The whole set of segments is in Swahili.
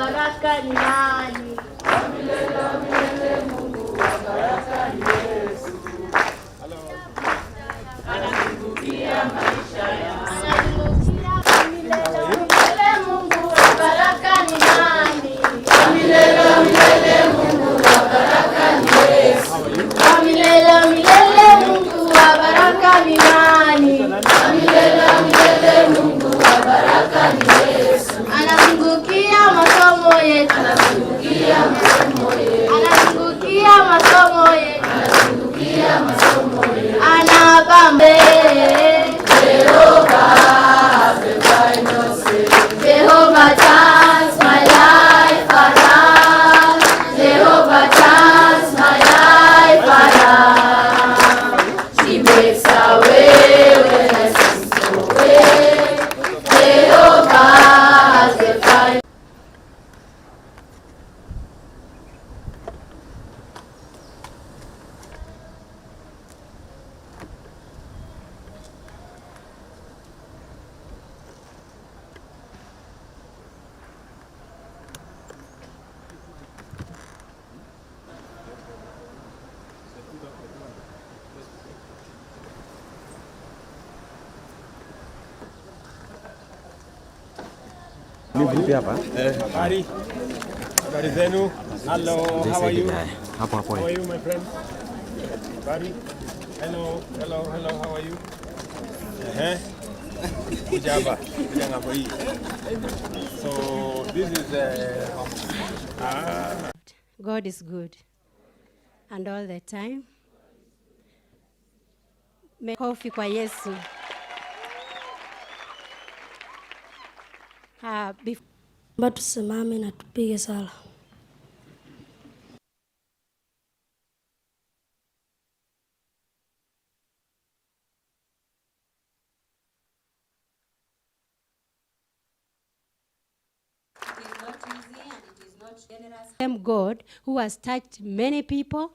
baraka ni nani? Mungu wa baraka ni Yesu. Anazungukia maisha yangu. Milele Mungu wa baraka ni nani? Milele Mungu wa baraka ni Yesu. Milele Mungu wa baraka ni nani? Milele Mungu wa baraka ni Yesu. Anazungukia masomo yetu. Anazungukia masomo yetu. Anazungukia masomo yetu. Anazungukia masomo yetu. Anabambe Jehovah Jehovah turns my life around. Jehovah turns my life around. She makes a way when I seem so way. Jehovah has the final. Habari zenu. Hello, how are you? How are you, my friend? Barry. Hello, how are you? Ujaba. So this is God is good, and all the time. Makofi kwa Yesu. Tusimame na tupige sala. Same God who has touched many people,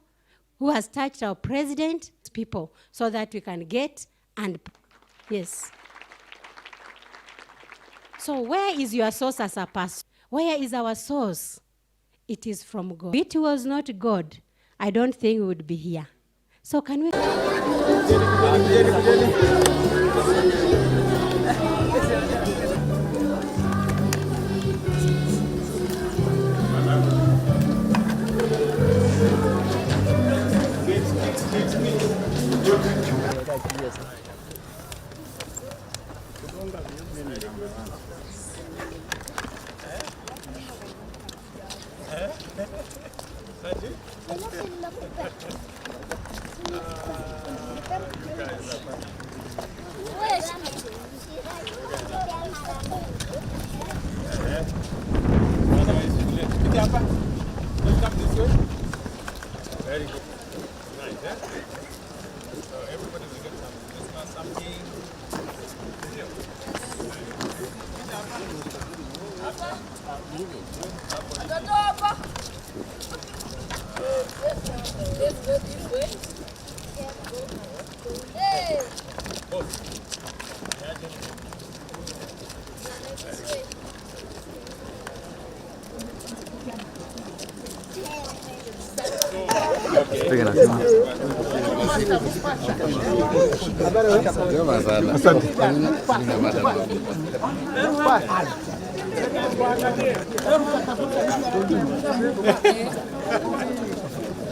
who has touched our president, people, so that we can get and yes. So where is your source as a pastor? Where is our source? It is from God. If it was not God, I don't think we would be here. So can we... Very good. Nice, eh? So everybody will get something.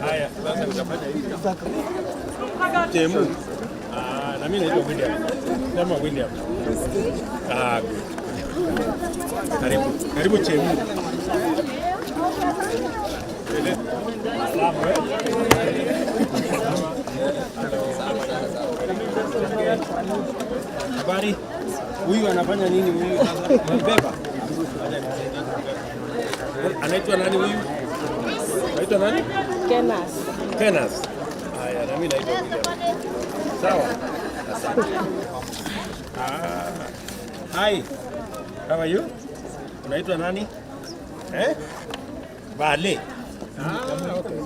Haya, sasa nitafanya hivi. Temu. Na mimi naitwa William. Sema William. Karibu Chemu. Habari. Huyu anafanya nini huyu sasa? Mbeba. Anaitwa nani huyu? Anaitwa nani? Kenas. Haya, na mimi naitwa William. Sawa. Asante. Hi. How are you? Unaitwa nani? Bale. Okay.